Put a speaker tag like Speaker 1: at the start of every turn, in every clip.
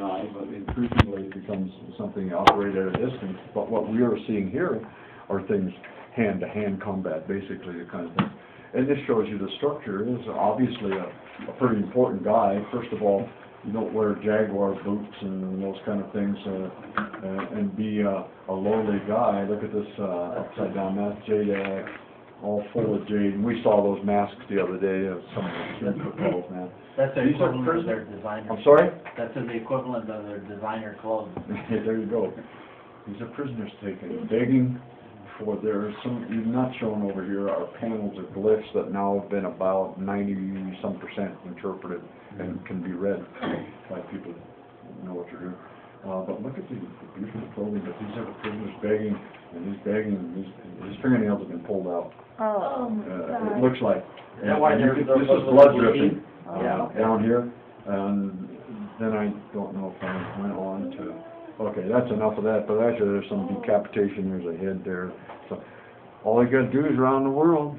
Speaker 1: guy, but increasingly it becomes something you operate at a distance. But what we are seeing here are things hand-to-hand combat, basically, the kind of thing. And this shows you the structure. It is obviously a pretty important guy. First of all, you don't wear Jaguar boots and those kind of things and be a lowly guy. Look at this upside down mask, jade, all full of jade. And we saw those masks the other day of some of the super clothes, man.
Speaker 2: That's the
Speaker 1: These are
Speaker 2: equivalent of their designer.
Speaker 1: I'm sorry?
Speaker 2: That's the equivalent of their designer clothes.
Speaker 1: There you go. These are prisoners taken, begging for their, you've not shown over here, are panels of glyphs that now have been about 90-some% interpreted and can be read by people who know what you're doing. But look at the beautiful clothing, but these are the prisoners begging, and he's begging, and his fingernails have been pulled out. It looks like.
Speaker 2: Yeah, why
Speaker 1: this is blood dripping down here, and then I don't know if I went on to. Okay, that's enough of that, but actually there's some decapitation, there's a head there. So all you gotta do is around the world.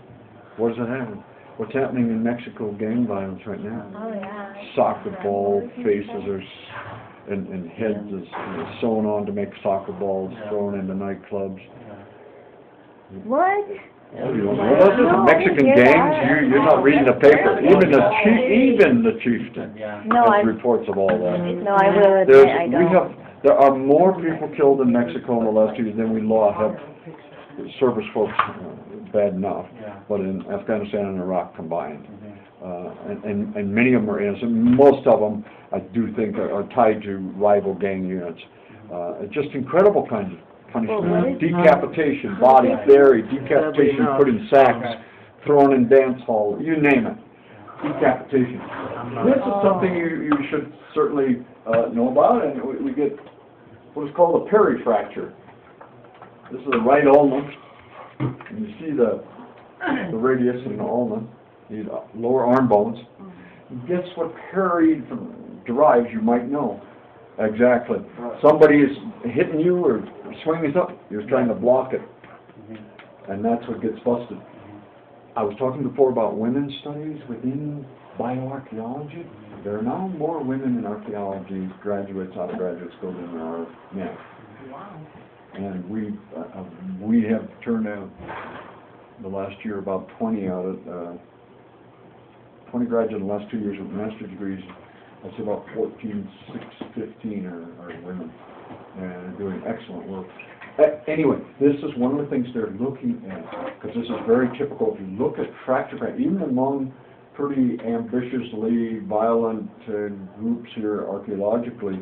Speaker 1: What does it happen? What's happening in Mexico, gang violence right now?
Speaker 3: Oh, yeah.
Speaker 1: Soccer ball faces are, and heads is sewn on to make soccer balls thrown into nightclubs.
Speaker 3: What?
Speaker 1: Oh, you don't know about this? The Mexican gangs, you're not reading the paper. Even the chieftain
Speaker 3: No,
Speaker 1: has reports of all that.
Speaker 3: No, I will admit I don't.
Speaker 1: There are more people killed in Mexico in the last 2 years than we have service folks, bad enough, but in Afghanistan and Iraq combined. And many of them are innocent. Most of them, I do think, are tied to rival gang units. Just incredible kinds of punishment. Decapitation, body buried, decapitation, put in sacks, thrown in dance hall, you name it. Decapitation. This is something you should certainly know about, and we get what is called a perifracture. This is the right ulna, and you see the radius in the ulna, the lower arm bones. Guess what peri derives, you might know. Exactly. Somebody is hitting you or swinging something, you're trying to block it, and that's what gets busted. I was talking before about women's studies within bioarchaeology. There are now more women in archaeology graduates out of graduate school than there are men.
Speaker 3: Wow.
Speaker 1: And we have turned out the last year about 20 out of 20 graduates in the last 2 years with master's degrees. I'd say about 14, 15 are women, and they're doing excellent work. Anyway, this is one of the things they're looking at, because this is very typical. If you look at fracture pattern, even among pretty ambitiously violent groups here archaeologically,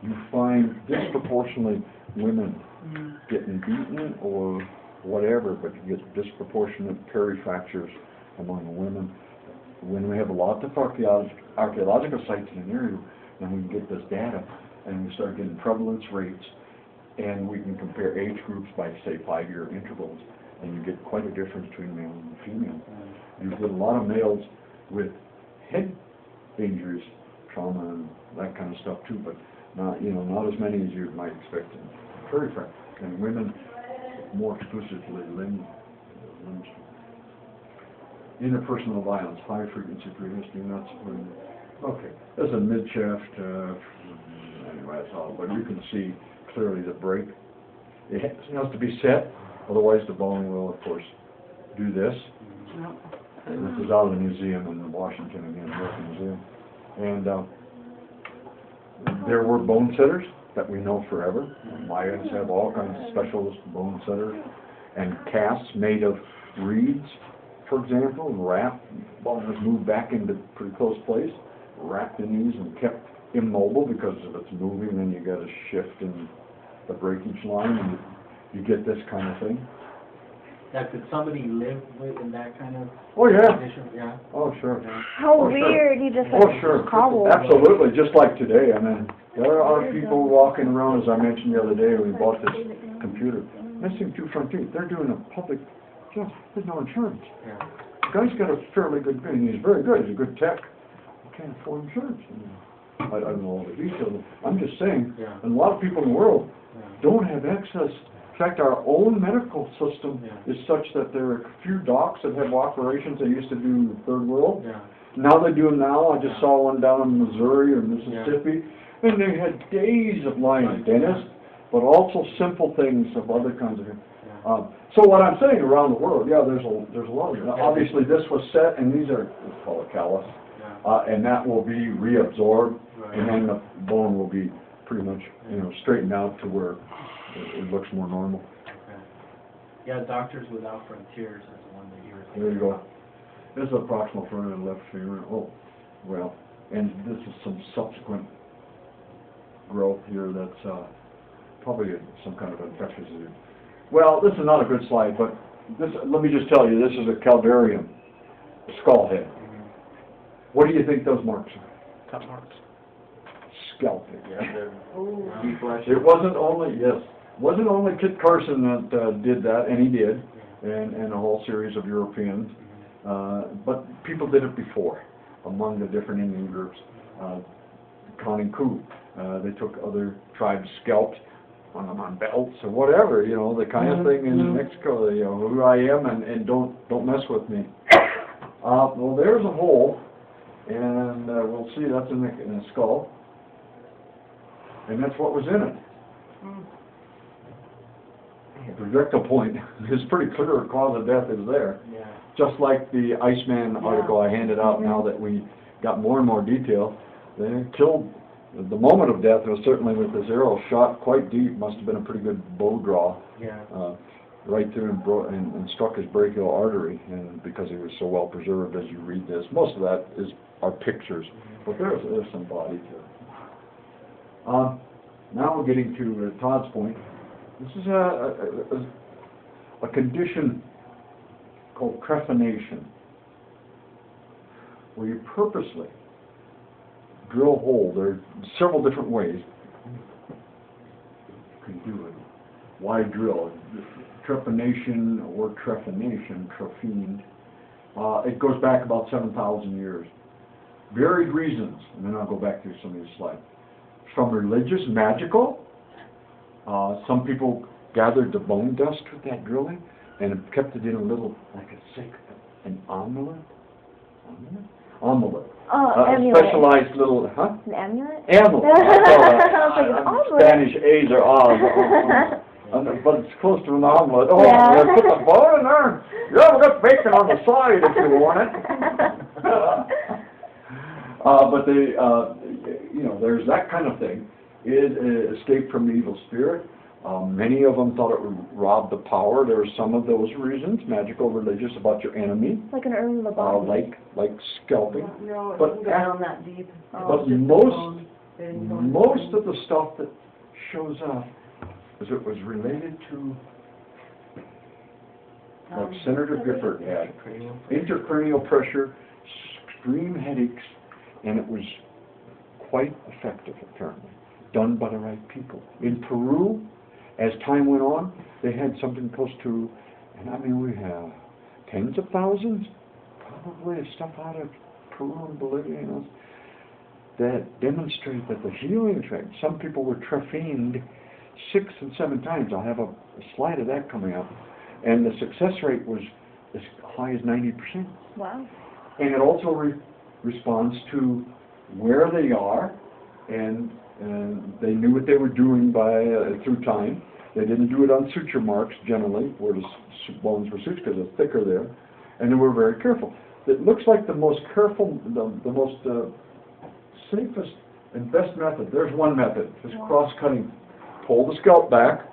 Speaker 1: you find disproportionately women getting beaten or whatever, but you get disproportionate perifractures among the women. When we have lots of archaeological sites in an area, and we can get this data, and we start getting prevalence rates, and we can compare age groups by, say, 5-year intervals, and you get quite a difference between male and female. You get a lot of males with head injuries, trauma, and that kind of stuff too, but not as many as you might expect in periphery. And women more exclusively limbs. Interpersonal violence, high frequency prehistory, not supporting. Okay, there's a mid-shaft. Anyway, that's all. But you can see clearly the break. It has to be set, otherwise the bone will, of course, do this. This is out of the museum in Washington, again, American Museum. And there were bone setters that we know forever. Mayans have all kinds of specialist bone setters and casts made of reeds, for example, and wrapped. Bone was moved back into pretty close place, wrapped in these and kept immobile, because if it's moving, then you got a shift in the breakage line, and you get this kind of thing.
Speaker 2: Now, could somebody live in that kind of condition? Yeah.
Speaker 1: Oh, sure.
Speaker 3: How
Speaker 1: Oh,
Speaker 3: weird,
Speaker 1: sure.
Speaker 3: you just
Speaker 1: Oh, sure.
Speaker 3: cobble.
Speaker 1: Absolutely, just like today. I mean, there are people walking around, as I mentioned the other day, we bought this computer, missing 2 front teeth. They're doing a public job. There's no insurance.
Speaker 2: Yeah.
Speaker 1: The guy's got a fairly good thing. He's very good. He's a good tech. He can't afford insurance. I don't know all the details. I'm just saying, and a lot of people in the world don't have access. In fact, our own medical system is such that there are a few docs that have operations they used to do in the third world. Now they do them now. I just saw one down in Missouri or Mississippi, And they had days of lying dentists, but also simple things of other kinds of. So what I'm saying around the world, yeah, there's a lot of. Obviously, this was set, and these are it's called a callus, and that will be reabsorbed, and then the bone will be pretty much straightened out to where it looks more normal.
Speaker 2: Okay. Yeah, Doctors Without Frontiers is the one that you were.
Speaker 1: There you go. This is the proximal front of the left femur. Oh, well, and this is some subsequent growth here that's probably some kind of infectious disease. Well, this is not a good slide, but this, let me just tell you, this is a Caldarium skull head. What do you think those marks are?
Speaker 2: Cut marks.
Speaker 1: Scalping.
Speaker 2: Yeah, they're
Speaker 1: It wasn't only Kit Carson that did that, and he did, and a whole series of Europeans, but people did it before among the different Indian groups. Counting coup, they took other tribes' scalps on them on belts or whatever, the kind of thing in Mexico, who I am and don't mess with me. Well, there's a hole, and we'll see that's in the skull, and that's what was in it. The projectile point is pretty clear. The cause of death is there.
Speaker 2: Yeah.
Speaker 1: Just like the Iceman article I handed out. Now that we got more and more detail, they killed. The moment of death was certainly with this arrow shot quite deep. Must have been a pretty good bow draw.
Speaker 2: Yeah.
Speaker 1: Right through and struck his brachial artery, and because he was so well preserved as you read this, most of that are pictures, but there's some body to it. Now we're getting to Todd's point. This is a condition called trephination, where you purposely drill a hole. There are several different ways you can do it. Why drill? Trephination or trephination, trephined. It goes back about 7,000 years. Varied reasons, and then I'll go back through some of these slides. From religious, magical. Some people gathered the bone dust with that drilling and kept it in a little, like an amulet. Amulet.
Speaker 3: Oh,
Speaker 1: a
Speaker 3: amulet.
Speaker 1: Specialized little, huh?
Speaker 3: An amulet?
Speaker 1: Amulet.
Speaker 3: I was like, an omelet.
Speaker 1: Spanish A's are O's. But it's close to an omelet. Oh,
Speaker 3: Yeah.
Speaker 1: yeah, put the bone in there. Yeah, we got bacon on the side if you want it. But they, there's that kind of thing. It escape from the evil spirit. Many of them thought it would rob the power. There are some of those reasons, magical, religious, about your enemy.
Speaker 3: Like an urn of the body.
Speaker 1: Like scalping.
Speaker 4: No, it
Speaker 1: But
Speaker 4: didn't go down that deep.
Speaker 1: But
Speaker 4: Just the
Speaker 1: most
Speaker 4: bone. They didn't go
Speaker 1: most
Speaker 4: into
Speaker 1: of the stuff that shows up is it was related to, like Senator Gifford had, intracranial pressure, extreme headaches, and it was quite effective, apparently, done by the right people. In Peru, as time went on, they had something close to, and I mean, we have tens of thousands, probably, of stuff out of Peru and Bolivia, that demonstrate that the healing effect, some people were trephined 6 and 7 times. I'll have a slide of that coming up. And the success rate was as high as 90%.
Speaker 3: Wow.
Speaker 1: And it also responds to where they are, and they knew what they were doing by through time. They didn't do it on suture marks generally, where the bones were sutured, because it's thicker there, and they were very careful. It looks like the most careful, the most safest and best method. There's one method, just cross-cutting. Pull the scalp back.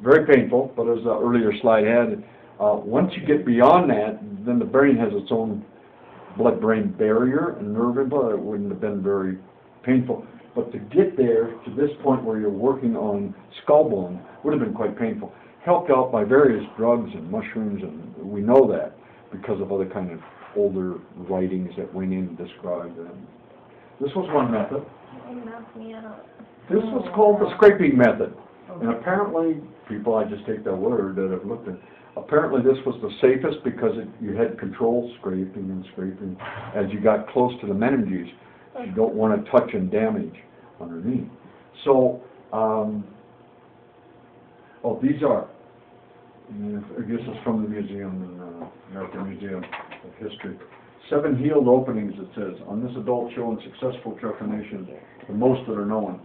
Speaker 1: Very painful, but as the earlier slide had, once you get beyond that, then the brain has its own blood-brain barrier and nerve input. It wouldn't have been very painful. But to get there, to this point where you're working on skull bone, would have been quite painful. Helped out by various drugs and mushrooms, and we know that because of other kind of older writings that went in and described them. This was one method. This was called the scraping method. And apparently, people, I just take their word that have looked at, apparently this was the safest because you had control scraping and scraping as you got close to the meninges. You don't want to touch and damage underneath. So, these are, I guess it's from the museum, American Museum of History. 7 healed openings, it says, on this adult show in successful trephination, the most that are known.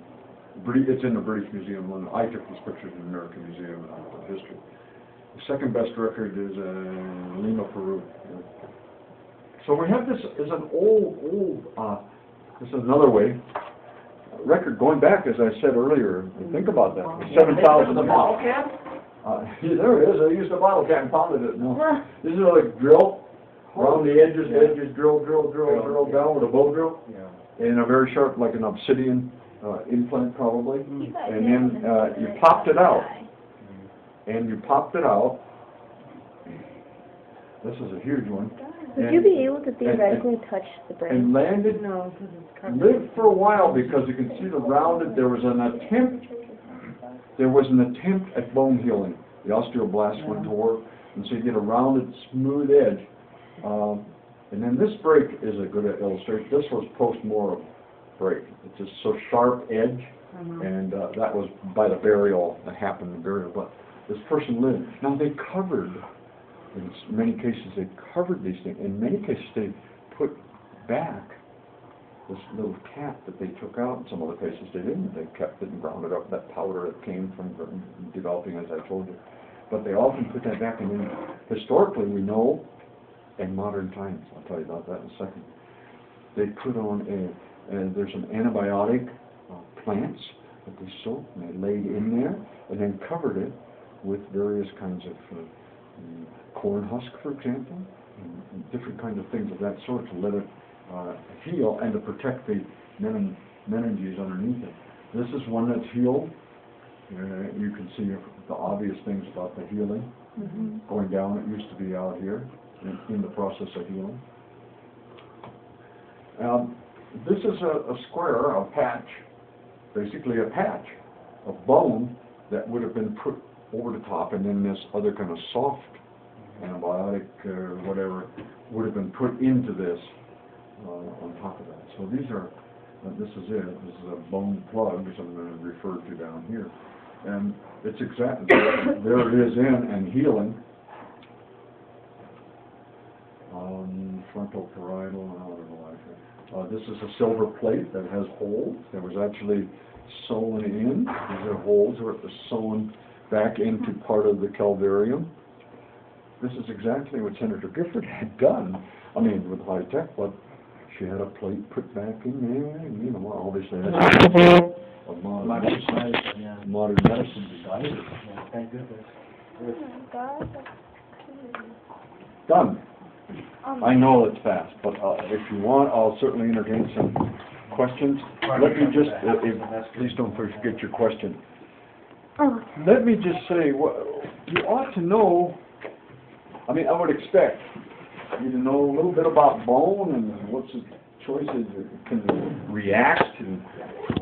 Speaker 1: It's in the British Museum. When I took these pictures in the American Museum of History. The second best record is Lima, Peru. So we have this as an old, this is another way, record going back, as I said earlier, think about that, 7,000
Speaker 2: The bottle
Speaker 1: years.
Speaker 2: cap?
Speaker 1: Yeah, there it is, I used a bottle cap and pounded it. No. This is like drill, around the edges, drill down with a bow drill.
Speaker 2: Yeah.
Speaker 1: And a very sharp, like an obsidian implant probably. And then you popped it out. And you popped it out. This is a huge one.
Speaker 3: Would you be able to theoretically touch the brain?
Speaker 1: And landed,
Speaker 4: No, because it's covered.
Speaker 1: lived for a while because you can see the rounded, there was an attempt at bone healing. The osteoblast went to work, and so you get a rounded, smooth edge. And then this break is a good illustration. This was post-mortem break. It's just so sharp edge, and that was by the burial that happened, the burial. But this person lived. Now they covered, in many cases they covered these things. In many cases they put back this little cap that they took out. In some other cases they didn't. They kept it and ground it up, that powder that came from developing, as I told you. But they often put that back, and then historically we know, in modern times, I'll tell you about that in a second, they put on there's some antibiotic plants that they soaked and they laid in there and then covered it with various kinds of corn husk, for example, and different kinds of things of that sort to let it heal and to protect the meninges underneath it. This is one that's healed. You can see the obvious things about the healing. Going down, it used to be out here in the process of healing. This is a square, a patch, basically a patch of bone that would have been put over the top, and then this other kind of soft antibiotic or whatever would have been put into this on top of that. So these are, this is it. This is a bone plug, as I'm going to refer to down here. And it's exactly, there it is in and healing. Frontal parietal, I don't know like that. This is a silver plate that has holes. That was actually sewn in. These are holes that were sewn back into part of the calvarium. This is exactly what Senator Gifford had done. I mean, with high tech, but she had a plate put back in there, and, you know, obviously that's a modern medicine to guide it.
Speaker 2: Yeah, thank goodness.
Speaker 3: Oh my God, that's crazy.
Speaker 1: Done. I know it's fast, but if you want, I'll certainly entertain some questions. Let me just, please don't forget your question.
Speaker 3: Oh.
Speaker 1: Let me just say, you ought to know, I mean, I would expect you to know a little bit about bone and what's the choices that can react to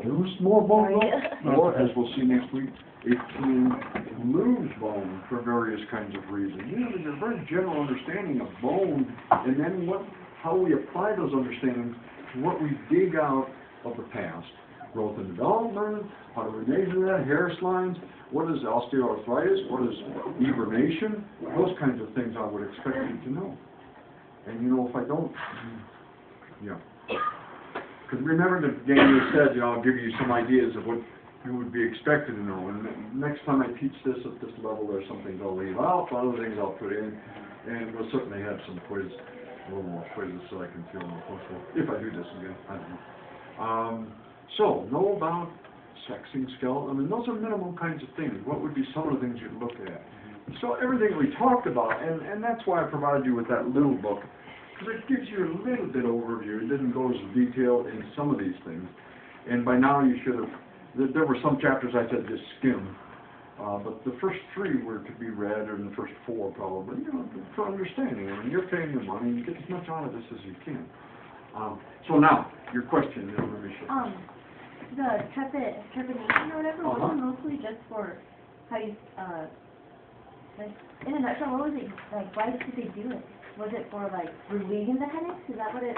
Speaker 1: produce more bone, or, as we'll see next week, it can lose bone for various kinds of reasons. You know, there's a very general understanding of bone, and then how we apply those understandings to what we dig out of the past. Growth and development, how do we measure that, hair lines, what is osteoarthritis, what is hibernation, those kinds of things I would expect you to know. And you know, if I don't, yeah. Because remember the game said, you know, I'll give you some ideas of what you would be expected to know. And next time I teach this at this level, there's some things I'll leave out, other things I'll put in, and we'll certainly have some quiz, a little more quizzes so I can feel more comfortable. If I do this again, I don't know. So, know about sexing skeleton. I mean, those are minimum kinds of things. What would be some of the things you'd look at? So everything we talked about, and that's why I provided you with that little book, because it gives you a little bit overview. It doesn't go as detailed in some of these things. And by now you should have, there were some chapters I said just skim. But the first 3 were to be read, or the first 4 probably, you know, for understanding. I mean, you're paying your money, you get as much out of this as you can. So now, your question, let me show.
Speaker 5: The trepanation or whatever, was it mostly just for how you, like, in a nutshell, what was it, like, why did they do it? Was it for, like, relieving the headaches? Is that what it?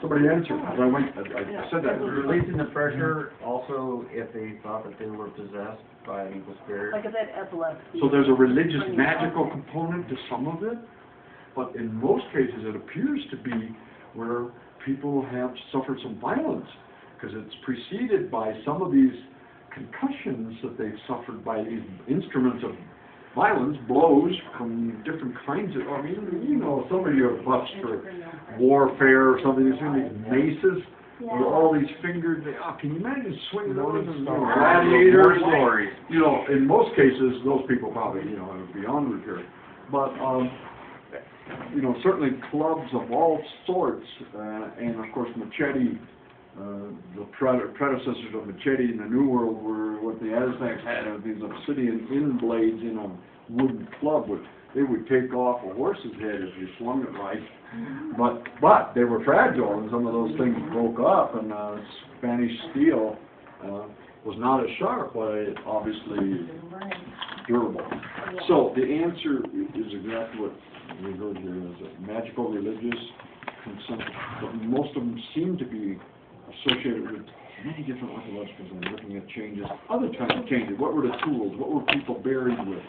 Speaker 1: Somebody answered. I said that.
Speaker 2: Releasing the pressure, also if they thought that they were possessed by an evil spirit.
Speaker 4: Like if they had epilepsy.
Speaker 1: So there's a religious, magical component to some of it, but in most cases it appears to be where people have suffered some violence, because it's preceded by some of these concussions that they've suffered by these instruments of violence, blows from different kinds of, I mean, you know, some of you are buffs for warfare or something, you've seen these maces, with all these fingered, can you imagine swinging those and gladiators? You know, in most cases, those people probably, you know, are beyond repair. But, you know, certainly clubs of all sorts, and of course machete, the predecessors of machete in the New World were what the Aztecs had, these obsidian end blades in a wooden club, which they would take off a horse's head if you swung it right. But they were fragile, and some of those things broke up, and Spanish steel was not as sharp, but it obviously durable. So the answer is exactly what we heard here, is that magical, religious, consumption, but most of them seem to be associated with many different archaeological things, looking at changes, other kinds of changes. What were the tools? What were people buried with?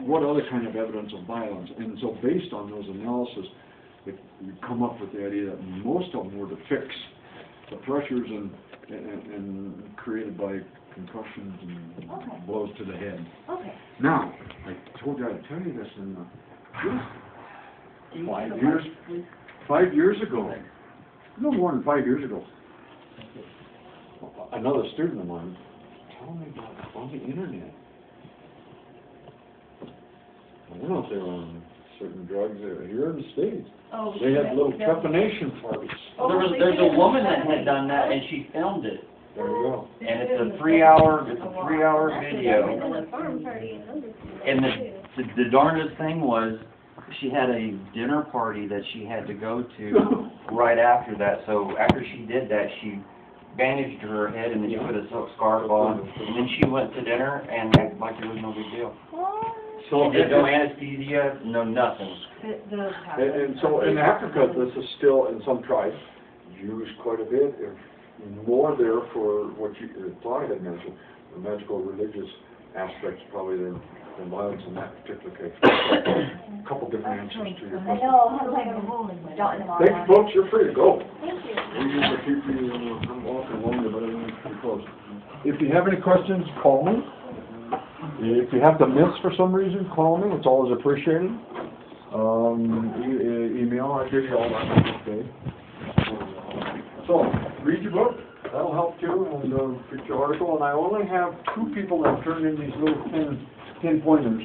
Speaker 1: What other kind of evidence of violence? And so based on those analysis, you come up with the idea that most of them were to fix the pressures and created by concussions and blows to the head.
Speaker 5: Okay.
Speaker 1: Now, I told you I'd tell you this in 5 years ago, no more than 5 years ago, another student of mine told me about on the internet. I don't know if they were on certain drugs here in the States.
Speaker 5: Oh,
Speaker 1: They had little trepanation parties.
Speaker 2: There's a woman that had done that, and she filmed it.
Speaker 1: There you go.
Speaker 2: And it's a 3-hour video. And the darndest thing was, she had a dinner party that she had to go to right after that. So after she did that, she bandaged her head and then she put a silk scarf on. And then she went to dinner and acted like there was no big deal.
Speaker 1: So
Speaker 2: No anesthesia, no nothing.
Speaker 1: And so in Africa, this is still, in some tribes, used quite a bit, if more there for what you thought I had mentioned, the magical religious aspects, probably than violence in that particular case. A couple different answers to your question. Thanks, folks, you're free to go.
Speaker 5: Thank you.
Speaker 1: We need to keep you, I'm walking along there, but everything's pretty close. If you have any questions, call me. If you have to miss for some reason, call me, it's always appreciated. Email, I give you all that today. So, read your book, that'll help too, and get your article, and I only have 2 people that turned in these little 10 pointers.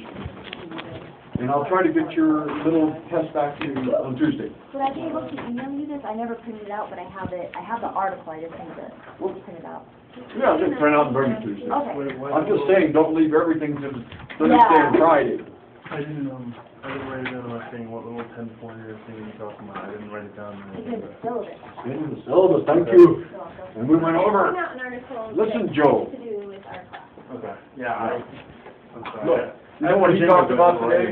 Speaker 1: And I'll try to get your little test back to you on Tuesday.
Speaker 5: Would I be able to email you this? I never printed it out, but I have it. I have the article. I just need to print it out.
Speaker 1: Yeah, I'll just print out and bring it Tuesday.
Speaker 5: Okay.
Speaker 1: I'm just saying, don't leave everything to Thursday and Friday.
Speaker 6: I didn't write it down on my thing, what little 10-pointer thing you're talking about, I didn't write it down.
Speaker 5: It's in the syllabus.
Speaker 1: In the syllabus, thank you.
Speaker 5: You're welcome.
Speaker 1: And we went over.
Speaker 5: Print out an article
Speaker 1: Listen,
Speaker 5: that
Speaker 1: Joe.
Speaker 5: has to do with our class.
Speaker 6: Okay, yeah, I'm sorry.
Speaker 1: Look, you know what he talked about today?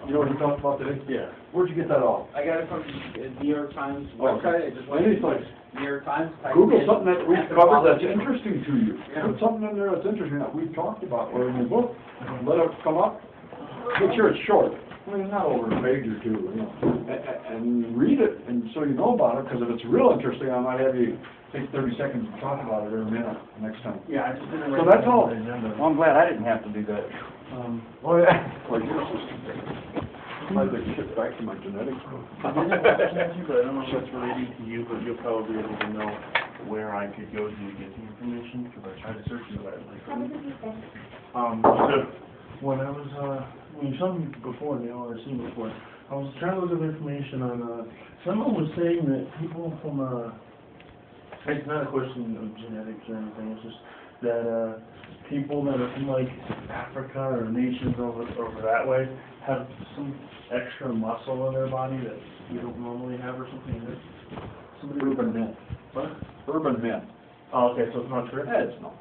Speaker 1: You know what he talked about today?
Speaker 6: Yeah.
Speaker 1: Where'd you get that off?
Speaker 2: I got it from the New York Times
Speaker 1: Oh,
Speaker 2: website. I just went
Speaker 1: any
Speaker 2: to
Speaker 1: place.
Speaker 2: New York Times. typed
Speaker 1: Google
Speaker 2: in
Speaker 1: something that we've covered that's
Speaker 2: anthropology.
Speaker 1: interesting to you. Put something in there that's interesting that we've talked about or in your book. Let it come up. Make sure it's short. I mean, not over a page or 2. You know. And read it, and so you know about it, because if it's real interesting, I might have you take 30 seconds to talk about it every minute next time.
Speaker 6: Yeah, I just didn't
Speaker 1: So
Speaker 6: write
Speaker 1: that's
Speaker 6: it down
Speaker 1: all.
Speaker 6: on the agenda.
Speaker 2: Well, I'm glad I didn't have to do that.
Speaker 1: Oh, yeah. Well, you're just, I'd like to shift back to my genetics book.
Speaker 6: I didn't mention you, but I don't know if that's related to you, but you'll probably be able to know where I could go to get the information, because I tried to search you guys. So, when I was, when you saw me before, you know, or seen me before, I was trying to look up information on, someone was saying that people from, it's not a question of genetics or anything, it's just that, people that are from, like, Africa or nations over that way have some extra muscle in their body that we don't normally have or something.
Speaker 1: Urban men.
Speaker 6: What?
Speaker 1: Urban men.
Speaker 6: Oh, okay, so it's not true?
Speaker 1: Yeah, it's not.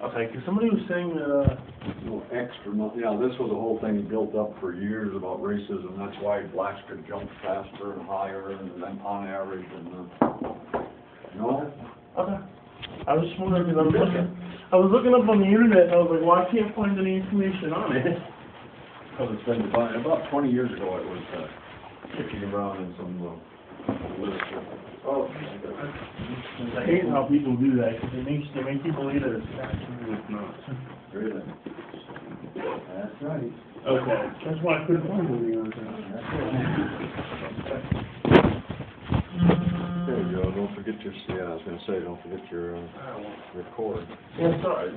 Speaker 6: Okay, because somebody was saying that,
Speaker 1: No extra, yeah, this was a whole thing built up for years about racism. That's why blacks could jump faster and higher and then on average and, no?
Speaker 6: okay. I was just wondering, because I was looking up on the internet and I was like, well, I can't find any information on it.
Speaker 1: Because it's been defined, about 20 years ago it was kicking around in some literature.
Speaker 6: Oh, I hate how people do that, because they make you believe that it's fact, and it's not.
Speaker 1: Really? That's right.
Speaker 6: Okay, that's why I couldn't find it the other time.
Speaker 1: There you go, don't forget your, yeah, I was gonna say, don't forget your, record.
Speaker 6: Yeah, sorry,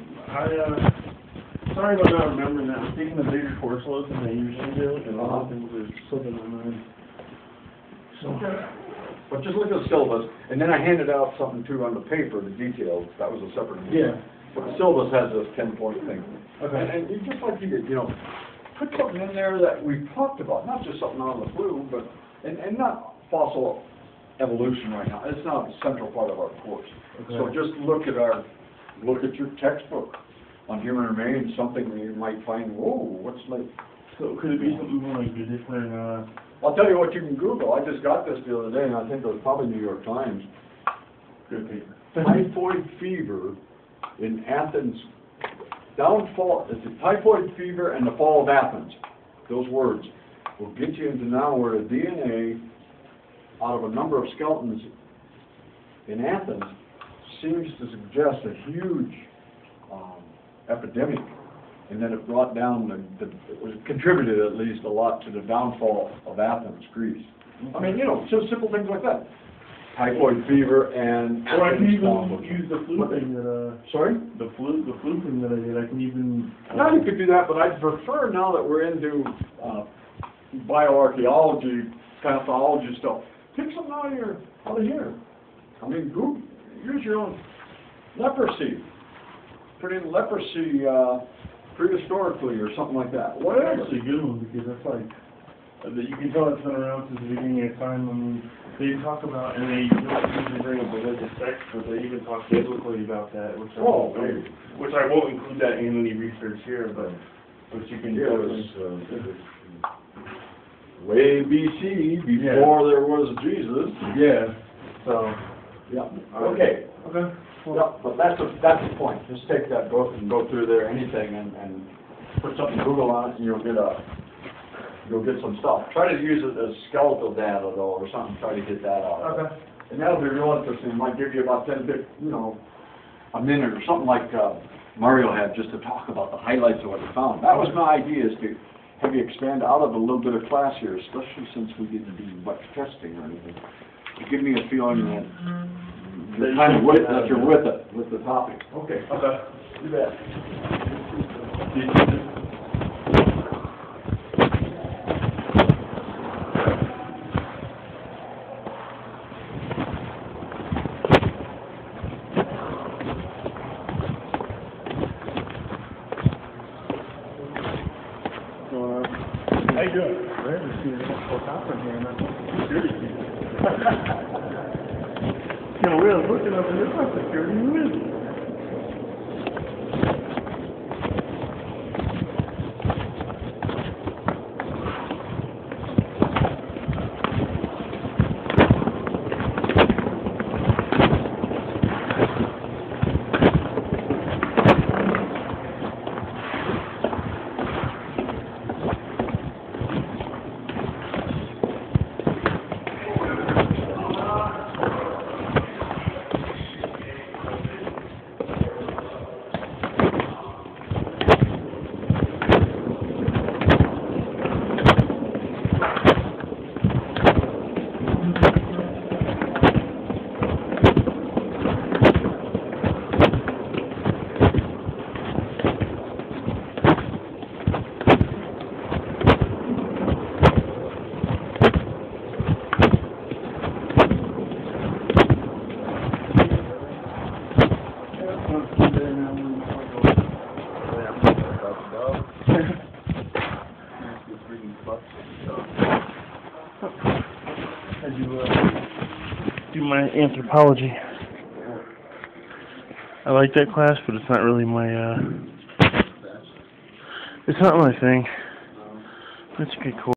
Speaker 6: sorry about not remembering that, I'm taking a bigger course load than I usually do, and a lot of things are slipping my mind. So.
Speaker 1: But just look at the syllabus, and then I handed out something too on the paper, the details, that was a separate.
Speaker 6: Yeah.
Speaker 1: But the syllabus has this 10-point thing.
Speaker 6: Okay.
Speaker 1: And you just like you did, you know, put something in there that we've talked about, not just something on the flu, but, and not fossil evolution right now. It's not a central part of our course.
Speaker 6: Okay.
Speaker 1: So just look at your textbook on human remains, something that you might find, whoa, what's like,
Speaker 6: So could it be something more like a different,
Speaker 1: I'll tell you what you can Google. I just got this the other day, and I think it was probably New York Times.
Speaker 6: good paper?
Speaker 1: Typhoid fever in Athens, downfall, it's a typhoid fever and the fall of Athens. Those words will get you into now where the DNA out of a number of skeletons in Athens seems to suggest a huge epidemic. And then it brought down, it was contributed at least a lot to the downfall of Athens, Greece. I mean, you know, just simple things like that. Typhoid fever and
Speaker 6: Or I can
Speaker 1: Athens
Speaker 6: even
Speaker 1: fall.
Speaker 6: use the flu thing that,
Speaker 1: Sorry?
Speaker 6: the flu thing that I did, I can even.
Speaker 1: Now you could do that, but I'd prefer now that we're into bioarchaeology, pathology stuff, pick something out of here. I mean, use your own leprosy. Put in leprosy prehistorically or something like that. Whatever.
Speaker 6: That's a good one, because that's like, you can tell it's been around since the beginning of time. I mean, they talk about, and they don't usually bring up religious texts, but they even talk biblically about that, which I won't include that in any research here, but you can.
Speaker 1: Yeah, it was way BC, before there was Jesus.
Speaker 6: Yeah, so.
Speaker 1: Yeah. Okay.
Speaker 6: Okay.
Speaker 1: Yeah, but that's the point. Just take that book and go through there, anything, and put something Google on it, and you'll get some stuff. Try to use it as skeletal data though, or something. Try to get that out.
Speaker 6: Okay.
Speaker 1: And that'll be real interesting. It might give you about 10, 15, a minute or something like Mario had, just to talk about the highlights of what he found. That was my idea, is to have you expand out of a little bit of class here, especially since we didn't do much testing or anything. To give me a feeling that you're kind of that you're with it, with the topic. Okay.
Speaker 6: Okay.
Speaker 1: You bet.
Speaker 6: How you doing? Great. I see you got a copper here, and that's security. You know, we were looking up, and there's not security with it. Do my anthropology. I like that class, but it's not really my, it's not my thing. It's a good course.